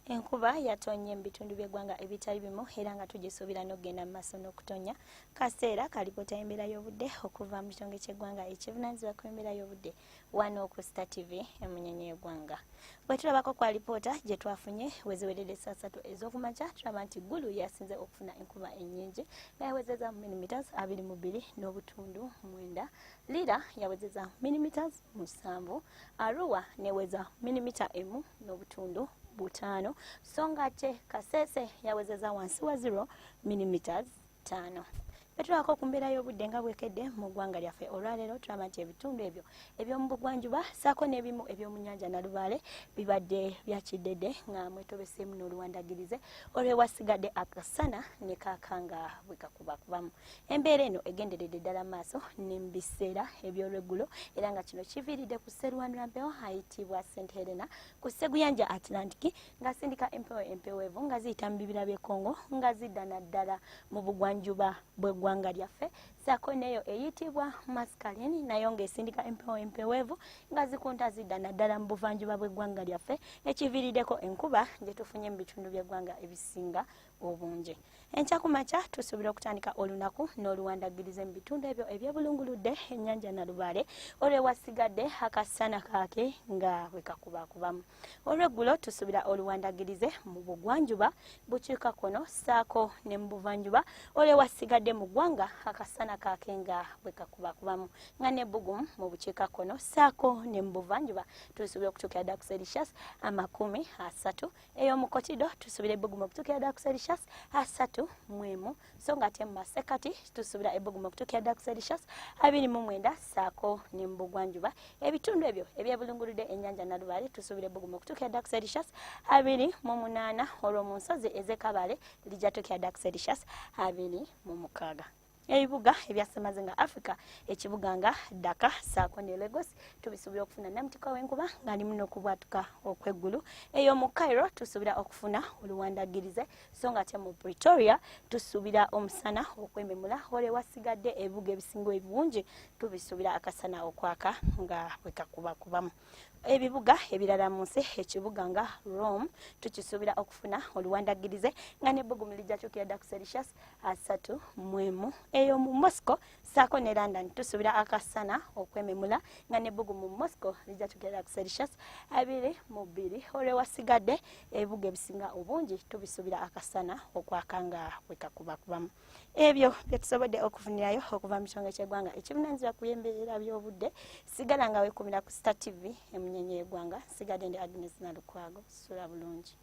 Enkuba yatonye mu bitundu by'eggwanga ebitali bimu era nga tugisuubira n'okugenda mu maaso n'okutonya. Kaseera kalipoota y'embeera y'obudde okuva mu kitongole ky'eggwanga ekivunaanyizibwa ku mbeera y'obudde wano ku Star TV emunyonyi y'eggwanga. Bwe tulabako kwa lipoota gye twafunye weziweredde saa 3 ez'okumakya, tulaba nti Gulu yasinze okufuna enkuba ennyingi nga yawezezza millimeters 22.9. Lira yawezezza millimeters 7. Arua neweza millimeter 1.5. So ngate Kasese yawezeza wansi wa 0 millimeters 5. Petulako ku mbeera y'obudde nga bwekedde mu ggwanga lyaffe olwaleero tulaba nti ebitundu ebyo eby'omu bugwanjuba saako n'ebimu eby'omu nnyanja Nalubaale bibadde byakiddedde nga mwetobeseemu n'oluwandagirize olwewasigadde akasana ne kaakanga bwe kakubakubamu. Embeera eno egenderedde ddala maaso ne mu biseera eby'olweggulo era nga kino kiviiridde ku sserwanira mpewo ayitibwa St Helena ku sseguyanja Atlantic ng'asindika empewo empeweevu nga ziyita mu bibira by'e Congo nga zidda naddala mu bugwanjuba bw'eggwanga lyaffe, saako neyo eyitibwa Maskaleni nayo ng'esindika empewo empeweevu nga zikunta zidda naddala mu buvanjuba bw'eggwanga lyaffe ekiviiriddeko enkuba gye tufunye mu bitundu by'eggwanga ebisinga obungi. Enkya ku makya tusuubira okutandika olunaku n'oluwandagirize mu bitundu ebyo ebyebulunguludde ennyanja Nalubaale olwewasigadde akasana kaake nga bwe kakubakubamu. Olw'eggulo tusuubira oluwandagirize mu bugwanjuba bukiikakkono saako ne mu buvanjuba olwewasigadde mu ggwanga akasana kaake nga bwe kakubakubamu nga n'ebbugumu mu bukiikakkono saako ne mu buvanjuba tusuubira okutuukira ddala ku Celsius 30. Ey'omu Kotido tusuubira ebbugumu okutuukira ddala ku Celsius 31. So ng'ate mu masekkati tusuubira ebbugumu okutuukira ddala ku Celsius 29 saako ne mu bugwanjuba. Ebitundu ebyo ebyebulunguludde ennyanja Nalubaale tusuubira ebbugumu okutuukira ddala ku Celsius 28 olw'omu nsozi ez'e Kabale lijja tuukira ddala ku Celsius 26. Ebibuga ebyasemaze nga Africa ekibuga nga Dhaka saako ne Lagos tubisuubira okufuna namutika w'enkuba ng'ali muno okubwatuka okw'eggulu. Ey'omu Cairo tusuubira okufuna oluwandagirize so ng'ate mu Pretoria tusuubira omusana okwememula olwewasigadde ebibuga ebisinga ebirungi tubisuubira akasana okwaka nga bwe kakubakubamu. Ebibuga ebirala mu nsi ekibuga nga Rome tukisuubira okufuna oluwandagirize nga n'ebbugumu lijja tuukira ddala ku Celsius 31. Ey'omu Moscow saako ne London tusuubira akasana okwememula nga n'ebbugumu mu Moscow lijja tuukira ddala ku Celsius 22. Olwewasigadde ebibuga ebisinga obungi tubisuubira akasana okwaka nga bwe kakubakubamu. Ebyo bye tusobodde okufunirayo okuva mu kitongole ky'eggwanga ekivunaanyizibwa ku by'embeera by'obudde. Sigala nga weekumira ku Star TV emunyonyi y'eggwanga. Sigadde ndi Agnes Nalukwago. Sula bulungi.